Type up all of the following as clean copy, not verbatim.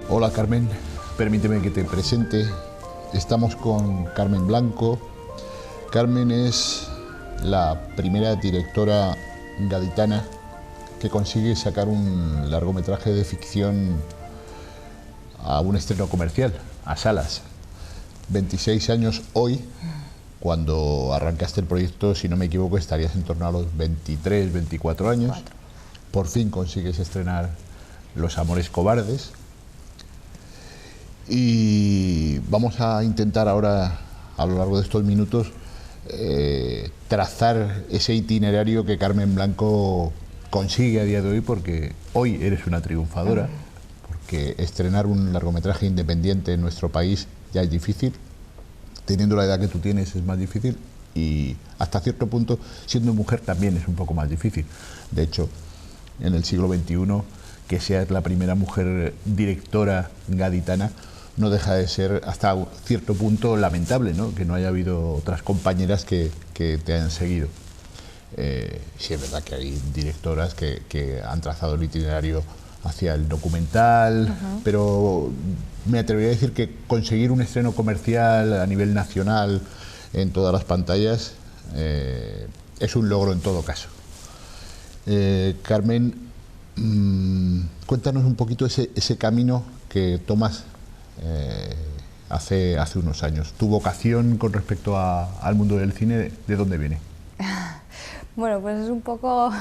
Hola Carmen, permíteme que te presente. Estamos con Carmen Blanco. Carmen es la primera directora gaditana que consigue sacar un largometraje de ficción a un estreno comercial, a salas. 26 años hoy, cuando arrancaste el proyecto, si no me equivoco, estarías en torno a los 23, 24 años. Por fin consigues estrenar Los Amores Cobardes. Y vamos a intentar ahora, a lo largo de estos minutos, trazar ese itinerario que Carmen Blanco consigue a día de hoy, porque hoy eres una triunfadora, porque estrenar un largometraje independiente en nuestro país ya es difícil, teniendo la edad que tú tienes es más difícil, y hasta cierto punto, siendo mujer también es un poco más difícil. De hecho, en el siglo XXI, que seas la primera mujer directora gaditana, no deja de ser hasta cierto punto lamentable, ¿no? Que no haya habido otras compañeras que te hayan seguido. Sí es verdad que hay directoras que han trazado el itinerario hacia el documental, pero me atrevería a decir que conseguir un estreno comercial a nivel nacional en todas las pantallas es un logro en todo caso. Carmen, cuéntanos un poquito ese camino que tomas hace unos años. ¿Tu vocación con respecto al mundo del cine, de dónde viene? Bueno, pues es un poco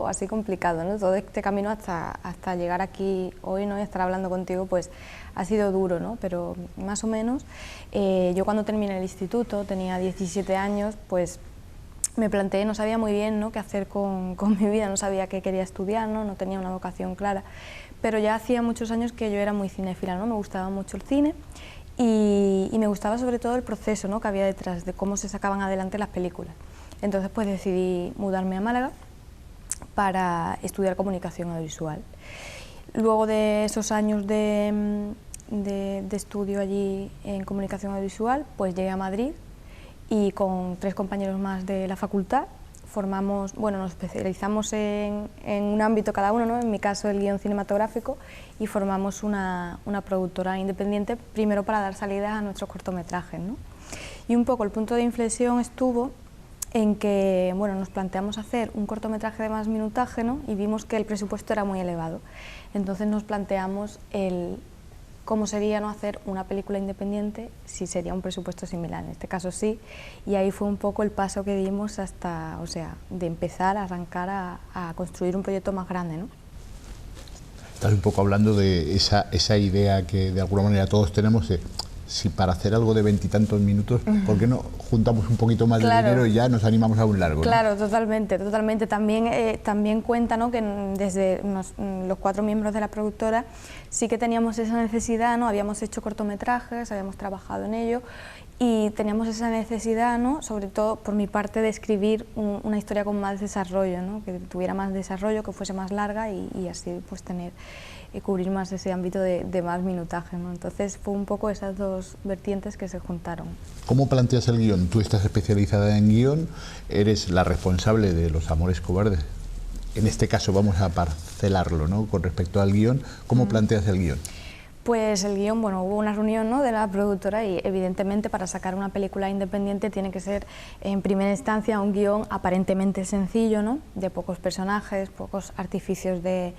así complicado, ¿no? Todo este camino hasta llegar aquí hoy, ¿no? Y estar hablando contigo, pues ha sido duro, ¿no? Pero más o menos, yo cuando terminé el instituto, tenía 17 años, pues me planteé, no sabía muy bien, ¿no?, qué hacer con mi vida, no sabía qué quería estudiar, ¿no? No tenía una vocación clara, pero ya hacía muchos años que yo era muy cinéfila, ¿no? Me gustaba mucho el cine y me gustaba sobre todo el proceso, ¿no?, que había detrás de cómo se sacaban adelante las películas. Entonces pues decidí mudarme a Málaga para estudiar comunicación audiovisual. Luego de esos años de estudio allí en comunicación audiovisual, pues llegué a Madrid y con 3 compañeros más de la facultad formamos, bueno, nos especializamos en un ámbito cada uno, ¿no? En mi caso el guión cinematográfico, y formamos una productora independiente, primero para dar salida a nuestros cortometrajes, ¿no? Y un poco el punto de inflexión estuvo en que, bueno, nos planteamos hacer un cortometraje de más minutaje, ¿no? Y vimos que el presupuesto era muy elevado. Entonces nos planteamos cómo sería, ¿no?, hacer una película independiente si sería un presupuesto similar, en este caso sí, y ahí fue un poco el paso que dimos hasta, o sea, de empezar a arrancar a construir un proyecto más grande, ¿no? Estás un poco hablando de esa idea que de alguna manera todos tenemos, si para hacer algo de 20 y tantos minutos, ¿por qué no juntamos un poquito más de dinero y ya nos animamos a un largo, ¿no? Claro, totalmente, totalmente. También cuenta, ¿no?, que desde los 4 miembros de la productora sí que teníamos esa necesidad, ¿no? Habíamos hecho cortometrajes, habíamos trabajado en ello y teníamos esa necesidad, ¿no?, sobre todo por mi parte, de escribir una historia con más desarrollo, ¿no?, que tuviera más desarrollo, que fuese más larga y así pues cubrir más ese ámbito de más minutaje, ¿no? Entonces fue un poco esas dos vertientes que se juntaron. ¿Cómo planteas el guión? Tú estás especializada en guión, eres la responsable de Los Amores Cobardes. En este caso vamos a parcelarlo, ¿no?, con respecto al guión. ¿Cómo planteas el guión? Pues el guión, bueno, hubo una reunión, ¿no?, de la productora y evidentemente para sacar una película independiente tiene que ser en primera instancia un guión aparentemente sencillo, ¿no?, de pocos personajes, pocos artificios de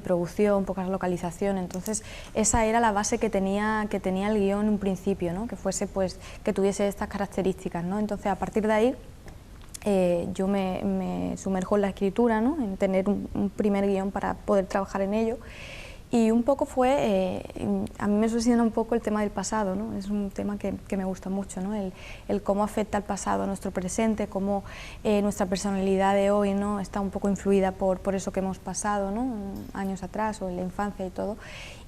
producción, pocas localizaciones. Entonces esa era la base que tenía el guión en un principio, ¿no?, que fuese, pues, que tuviese estas características, ¿no? Entonces a partir de ahí yo me sumerjo en la escritura, ¿no?, en tener un primer guión para poder trabajar en ello. Y un poco fue, a mí me obsesiona un poco el tema del pasado, ¿no? Es un tema que me gusta mucho, ¿no? El cómo afecta el pasado a nuestro presente, cómo nuestra personalidad de hoy, ¿no?, está un poco influida por eso que hemos pasado, ¿no?, años atrás o en la infancia y todo.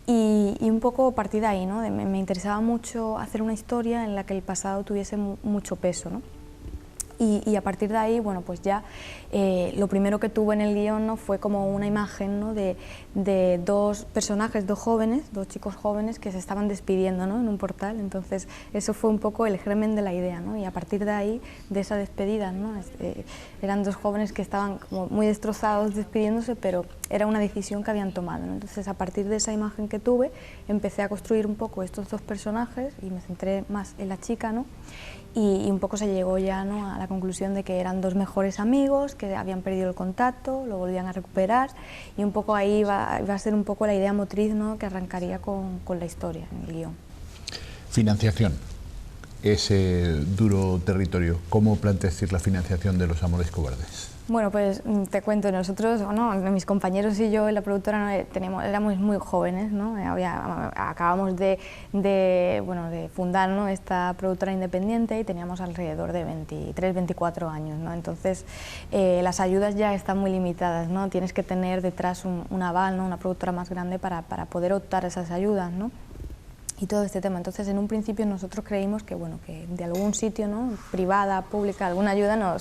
Y un poco a partir de ahí, ¿no?, me interesaba mucho hacer una historia en la que el pasado tuviese mucho peso, ¿no? Y a partir de ahí, bueno, pues ya lo primero que tuve en el guión, ¿no?, fue como una imagen, ¿no?, de dos personajes, dos jóvenes, dos chicos jóvenes que se estaban despidiendo, ¿no?, en un portal. Entonces eso fue un poco el germen de la idea, ¿no? Y a partir de ahí, de esa despedida, ¿no?, eran dos jóvenes que estaban como muy destrozados despidiéndose, pero era una decisión que habían tomado, ¿no? Entonces a partir de esa imagen que tuve, empecé a construir un poco estos dos personajes y me centré más en la chica, ¿no? Y un poco se llegó ya, ¿no?, a la conclusión de que eran dos mejores amigos, que habían perdido el contacto, lo volvían a recuperar, y un poco ahí iba a ser un poco la idea motriz, ¿no?, que arrancaría con la historia en el guión. Financiación, ese duro territorio. ¿Cómo planteasteis la financiación de Los Amores Cobardes? Bueno, pues te cuento, nosotros, ¿no?, mis compañeros y yo en la productora éramos muy jóvenes, ¿no? Acabamos de fundar, ¿no?, esta productora independiente y teníamos alrededor de 23, 24 años, ¿no? Entonces las ayudas ya están muy limitadas, ¿no? Tienes que tener detrás un aval, ¿no?, una productora más grande para poder optar a esas ayudas, ¿no?, y todo este tema. Entonces en un principio nosotros creímos que, bueno, que de algún sitio, ¿no?, privada, pública, alguna ayuda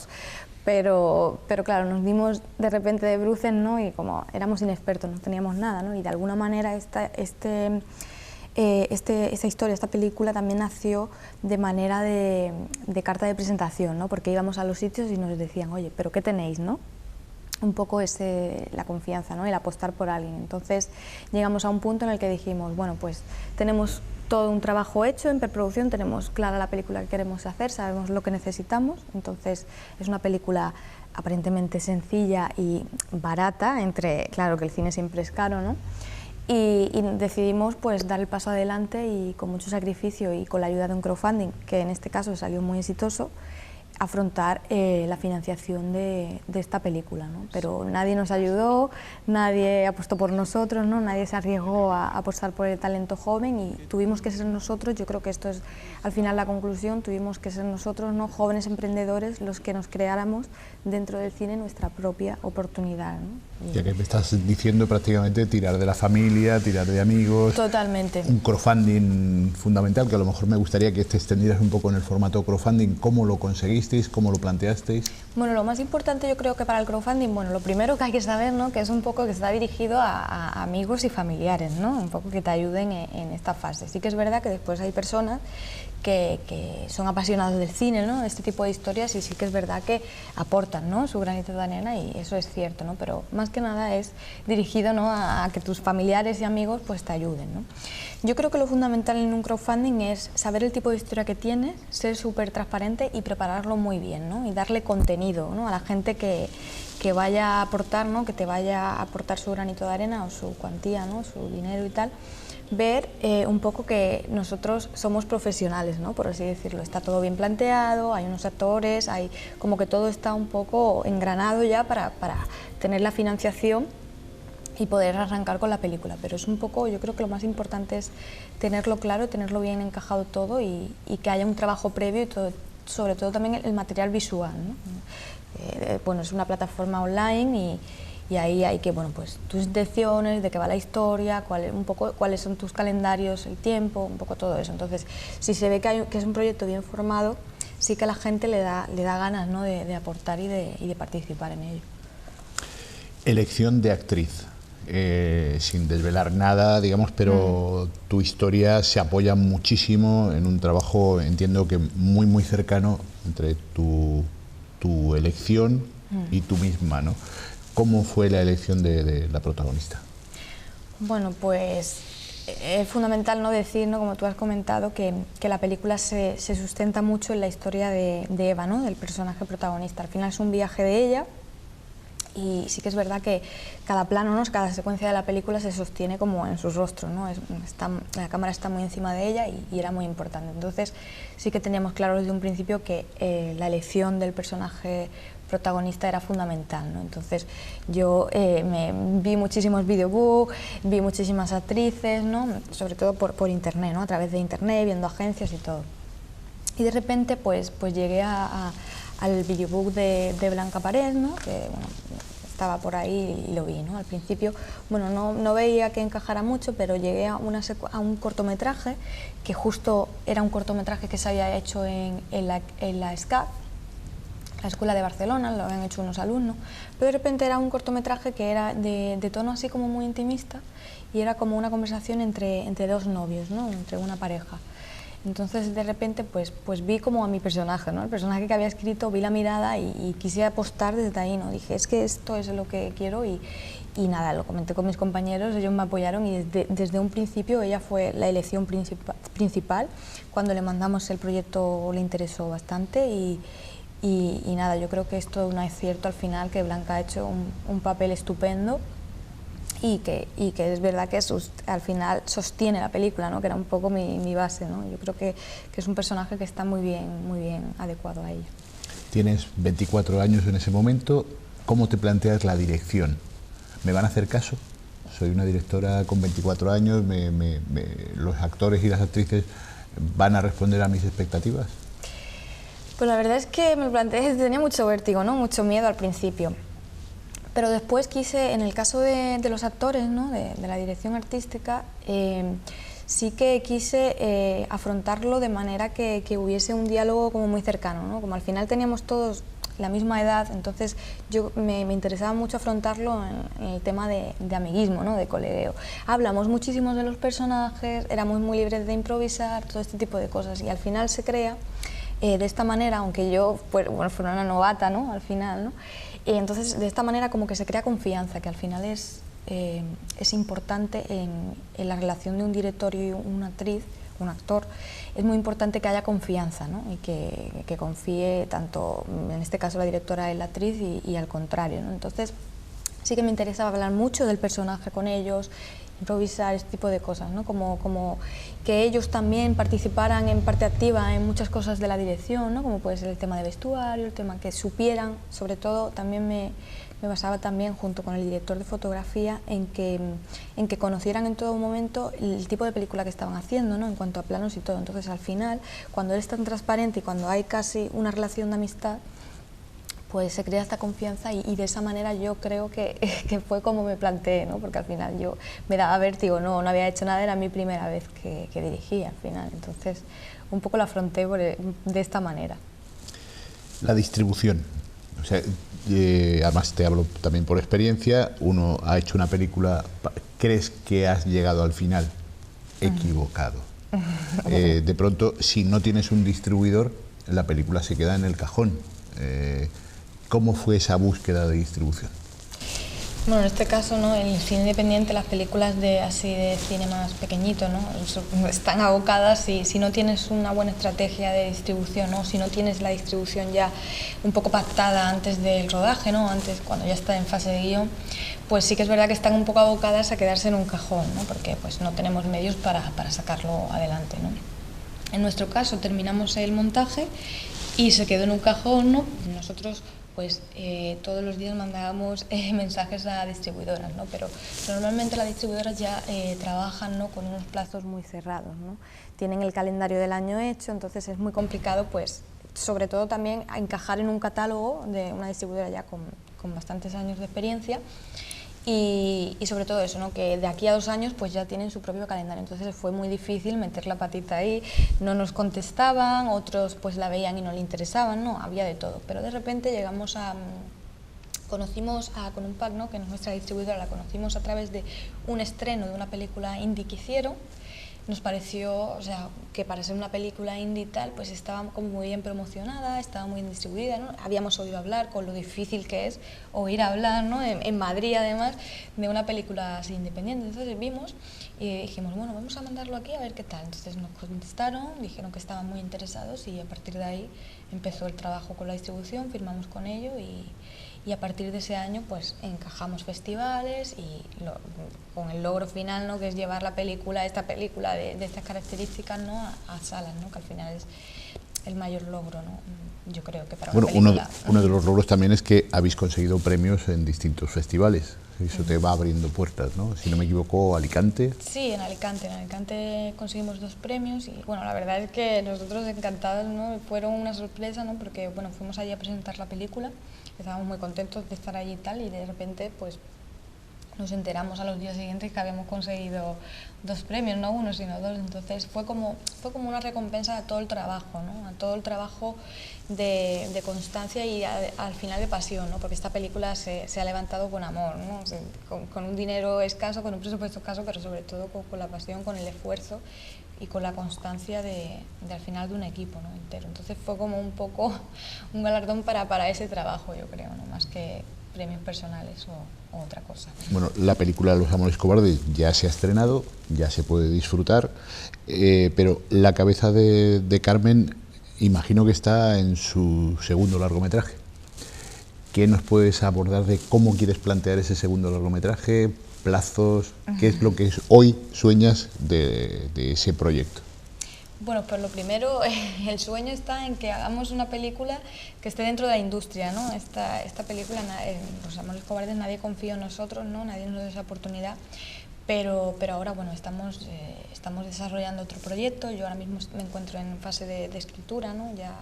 pero claro, nos dimos de repente de bruces, ¿no?, y como éramos inexpertos, no teníamos nada, ¿no?, y de alguna manera esta historia, esta película también nació de manera de carta de presentación, ¿no?, porque íbamos a los sitios y nos decían, oye, ¿pero qué tenéis?, ¿no? Un poco la confianza, ¿no?, el apostar por alguien. Entonces llegamos a un punto en el que dijimos, bueno, pues tenemos todo un trabajo hecho en preproducción, tenemos clara la película que queremos hacer, sabemos lo que necesitamos, entonces es una película aparentemente sencilla y barata, claro que el cine siempre es caro, ¿no? Y decidimos pues dar el paso adelante y con mucho sacrificio y con la ayuda de un crowdfunding, que en este caso salió muy exitoso, afrontar la financiación de esta película, ¿no? Pero nadie nos ayudó, nadie apostó por nosotros, ¿no?, nadie se arriesgó a apostar por el talento joven y tuvimos que ser nosotros. Yo creo que esto es al final la conclusión, tuvimos que ser nosotros, ¿no?, jóvenes emprendedores, los que nos creáramos dentro del cine nuestra propia oportunidad, ¿no? Ya que me estás diciendo prácticamente tirar de la familia, tirar de amigos. Totalmente. Un crowdfunding fundamental, que a lo mejor me gustaría que te extendieras un poco en el formato crowdfunding. ¿Cómo lo conseguisteis? ¿Cómo lo planteasteis? Bueno, lo más importante yo creo que para el crowdfunding, bueno, lo primero que hay que saber, ¿no?, que es un poco que está dirigido a amigos y familiares, ¿no?, un poco que te ayuden en esta fase. Sí que es verdad que después hay personas que son apasionados del cine, ¿no?, de este tipo de historias, y sí que es verdad que aportan, ¿no?, su granito de arena, y eso es cierto, ¿no?, pero más que nada es dirigido, ¿no?, a que tus familiares y amigos pues te ayuden, ¿no? Yo creo que lo fundamental en un crowdfunding es saber el tipo de historia que tienes, ser súper transparente y prepararlo muy bien, ¿no?, y darle contenido, ¿no?, a la gente que vaya a aportar, ¿no?, que te vaya a aportar su granito de arena o su cuantía, ¿no?, su dinero y tal. Ver un poco que nosotros somos profesionales, ¿no?, por así decirlo, está todo bien planteado, hay unos actores, hay como que todo está un poco engranado ya para tener la financiación y poder arrancar con la película, pero es un poco, yo creo que lo más importante es tenerlo claro, tenerlo bien encajado todo y que haya un trabajo previo y todo, sobre todo también el material visual, ¿no? Bueno, es una plataforma online y ahí hay que, bueno, pues tus intenciones, de qué va la historia, un poco cuáles son tus calendarios, el tiempo, un poco todo eso. Entonces, si se ve que es un proyecto bien formado, sí que a la gente le da ganas, ¿no?, de aportar y de participar en ello. Elección de actriz. Sin desvelar nada, digamos, pero tu historia se apoya muchísimo en un trabajo, entiendo que muy, muy cercano entre tu elección y tú misma, ¿no? ¿Cómo fue la elección de la protagonista? Bueno, pues es fundamental, ¿no?, decir, ¿no?, como tú has comentado, que la película se sustenta mucho en la historia de Eva, ¿no?, del personaje protagonista. Al final es un viaje de ella y sí que es verdad que cada plano, ¿no?, cada secuencia de la película se sostiene como en sus rostros, ¿no? La cámara está muy encima de ella y era muy importante. Entonces sí que teníamos claro desde un principio que la elección del personaje protagonista era fundamental, ¿no? Entonces yo vi muchísimos videobooks, vi muchísimas actrices, ¿no?, sobre todo por internet, ¿no?, a través de internet, viendo agencias y todo. Y de repente pues llegué al videobook de Blanca Parés, ¿no?, que bueno, estaba por ahí y lo vi, ¿no? Al principio, bueno, no veía que encajara mucho, pero llegué a un cortometraje que justo era un cortometraje que se había hecho en la SCAP, la Escuela de Barcelona, lo habían hecho unos alumnos, pero de repente era un cortometraje que era de tono así como muy intimista y era como una conversación entre dos novios, ¿no? Entre una pareja. Entonces de repente pues vi como a mi personaje, ¿no? El personaje que había escrito, vi la mirada y quise apostar desde ahí, ¿no? Dije, es que esto es lo que quiero y nada, lo comenté con mis compañeros, ellos me apoyaron y desde un principio ella fue la elección principal. Cuando le mandamos el proyecto le interesó bastante y nada, yo creo que esto no es cierto al final, que Blanca ha hecho un papel estupendo. Y que es verdad que al final sostiene la película, ¿no? Que era un poco mi base, ¿no? Yo creo que es un personaje que está muy bien adecuado a ella. Tienes 24 años en ese momento, ¿cómo te planteas la dirección? ¿Me van a hacer caso? Soy una directora con 24 años, ¿los actores y las actrices van a responder a mis expectativas? Pues la verdad es que me lo planteé, tenía mucho vértigo, ¿no? Mucho miedo al principio. Pero después quise, en el caso de los actores, ¿no? de la dirección artística, sí que quise afrontarlo de manera que hubiese un diálogo como muy cercano, ¿no? Como al final teníamos todos la misma edad, entonces me interesaba mucho afrontarlo en el tema de amiguismo, ¿no? De colegueo. Hablamos muchísimo de los personajes, éramos muy libres de improvisar, todo este tipo de cosas, y al final se crea de esta manera, aunque yo fuera una novata, ¿no? Al final, ¿no? Y entonces, de esta manera como que se crea confianza, que al final es importante en la relación de un director y una actriz, un actor. Es muy importante que haya confianza, ¿no? Y que confíe tanto, en este caso la directora en la actriz y al contrario, ¿no? Entonces, sí que me interesaba hablar mucho del personaje con ellos, improvisar, este tipo de cosas, ¿no? Como que ellos también participaran en parte activa en muchas cosas de la dirección, ¿no? Como puede ser el tema de vestuario, el tema que supieran, sobre todo también me basaba también junto con el director de fotografía en que conocieran en todo momento el tipo de película que estaban haciendo, ¿no? En cuanto a planos y todo. Entonces al final, cuando eres tan transparente y cuando hay casi una relación de amistad, pues se crea esta confianza y de esa manera yo creo que fue como me planteé, ¿no? Porque al final yo me daba vértigo, no había hecho nada, era mi primera vez que dirigía al final, entonces un poco lo afronté de esta manera. La distribución, o sea, además te hablo también por experiencia, uno ha hecho una película, crees que has llegado al final equivocado. De pronto, si no tienes un distribuidor, la película se queda en el cajón. ¿Cómo fue esa búsqueda de distribución? Bueno, en este caso, ¿no? El cine independiente, las películas así de cine más pequeñito, ¿no? Están abocadas si no tienes una buena estrategia de distribución, ¿no? Si no tienes la distribución ya un poco pactada antes del rodaje, ¿no? Antes, cuando ya está en fase de guión, pues sí que es verdad que están un poco abocadas a quedarse en un cajón, ¿no? Porque pues no tenemos medios para sacarlo adelante, ¿no? En nuestro caso terminamos el montaje y se quedó en un cajón, ¿no? Nosotros pues todos los días mandábamos mensajes a distribuidoras, ¿no? Pero normalmente las distribuidoras ya trabajan, ¿no? Con unos plazos muy cerrados, ¿no? Tienen el calendario del año hecho, entonces es muy complicado, pues, sobre todo también encajar en un catálogo de una distribuidora ya con bastantes años de experiencia. Y sobre todo eso, ¿no? Que de aquí a 2 años pues ya tienen su propio calendario, entonces fue muy difícil meter la patita ahí, no nos contestaban, otros pues la veían y no le interesaban, ¿no? Había de todo, pero de repente llegamos conocimos a Conunpac, ¿no? Que es nuestra distribuidora, la conocimos a través de un estreno de una película indie que hicieron. Nos pareció, o sea, que para ser una película indie y tal, pues estaba como muy bien promocionada, estaba muy bien distribuida, ¿no? Habíamos oído hablar con lo difícil que es oír hablar, ¿no? En Madrid, además, de una película así independiente. Entonces vimos y dijimos, bueno, vamos a mandarlo aquí a ver qué tal. Entonces nos contestaron, dijeron que estaban muy interesados y a partir de ahí empezó el trabajo con la distribución, firmamos con ellos y a partir de ese año pues encajamos festivales y con el logro final, ¿no? Que es llevar esta película de estas características, ¿no? a salas, ¿no? Que al final es el mayor logro, ¿no? Yo creo que para una película. Uno de los logros también es que habéis conseguido premios en distintos festivales. Eso te va abriendo puertas, ¿no? Si no me equivoco, Alicante. Sí, en Alicante conseguimos 2 premios y bueno, la verdad es que nosotros encantados, ¿no? Fueron una sorpresa, ¿no? Porque bueno, fuimos allí a presentar la película, estábamos muy contentos de estar allí y tal, y de repente pues nos enteramos a los días siguientes que habíamos conseguido 2 premios, no uno, sino 2. Entonces fue como una recompensa a todo el trabajo, ¿no? A todo el trabajo de constancia y al final de pasión, ¿no? Porque esta película se ha levantado con amor, ¿no? O sea, con un dinero escaso, con un presupuesto escaso, pero sobre todo con la pasión, con el esfuerzo y con la constancia de al final de un equipo, ¿no? Entero. Entonces fue como un poco un galardón para ese trabajo, yo creo, ¿no? Más que premios personales o otra cosa. Bueno, la película Los Amores Cobardes ya se ha estrenado, ya se puede disfrutar, pero la cabeza de Carmen imagino que está en su segundo largometraje. ¿Qué nos puedes abordar de cómo quieres plantear ese segundo largometraje, plazos, qué es lo que hoy sueñas de ese proyecto? Bueno, pues lo primero, el sueño está en que hagamos una película que esté dentro de la industria, ¿no? Esta película, Los Amores Cobardes, nadie confía en nosotros, ¿no? Nadie nos da esa oportunidad, pero ahora, bueno, estamos desarrollando otro proyecto. Yo ahora mismo me encuentro en fase de escritura, ¿no? Ya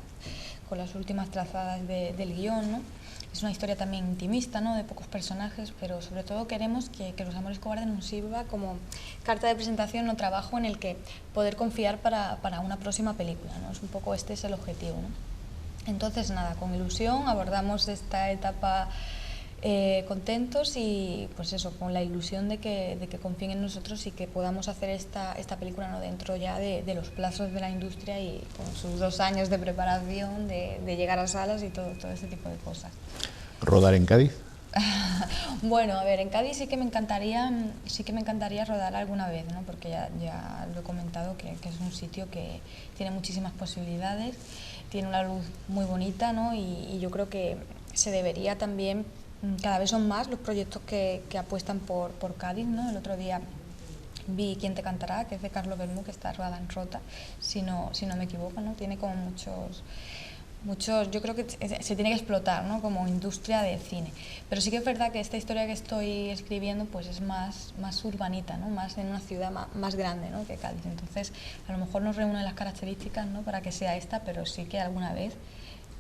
con las últimas trazadas del guión, ¿no? Es una historia también intimista, ¿no? De pocos personajes, pero sobre todo queremos que Los Amores Cobardes nos sirva como carta de presentación o trabajo en el que poder confiar para una próxima película, ¿no? Es un poco este es el objetivo, ¿no? Entonces, nada, con ilusión abordamos esta etapa contentos y pues eso, con la ilusión de que confíen en nosotros y que podamos hacer esta película, ¿no? Dentro ya de los plazos de la industria y con sus 2 años de preparación, de llegar a salas y todo este tipo de cosas. ¿Rodar en Cádiz? Bueno, a ver, en Cádiz sí que me encantaría rodar alguna vez, ¿no? Porque ya lo he comentado que es un sitio que tiene muchísimas posibilidades, tiene una luz muy bonita, ¿no? Y yo creo que se debería también, cada vez son más los proyectos que apuestan por Cádiz, ¿no? El otro día vi Quién te cantará, que es de Carlos Bermú, que está rodada en Rota, si no me equivoco, ¿no? Tiene como muchos, yo creo que se tiene que explotar, ¿no? Como industria de cine. Pero sí que es verdad que esta historia que estoy escribiendo pues es más urbanita, ¿no? Más en una ciudad más grande, ¿no? Que Cádiz. Entonces, a lo mejor nos reúnen las características, ¿no? Para que sea esta, pero sí que alguna vez,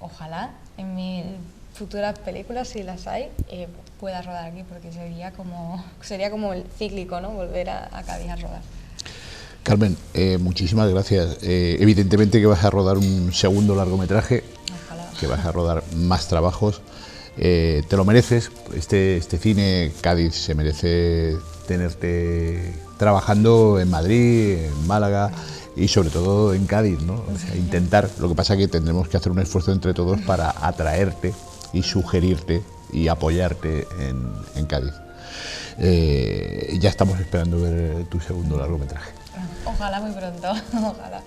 ojalá, en mis futuras películas, si las hay, pueda rodar aquí, porque sería como el cíclico, ¿no? Volver a Cádiz a rodar. Carmen, muchísimas gracias. Evidentemente que vas a rodar un segundo largometraje, ojalá, que vas a rodar más trabajos. Te lo mereces. Este cine, Cádiz, se merece tenerte trabajando en Madrid, en Málaga y sobre todo en Cádiz, ¿no? O sea, intentar. Lo que pasa es que tendremos que hacer un esfuerzo entre todos para atraerte y sugerirte y apoyarte en Cádiz. Ya estamos esperando ver tu segundo largometraje. Ojalá muy pronto, ojalá.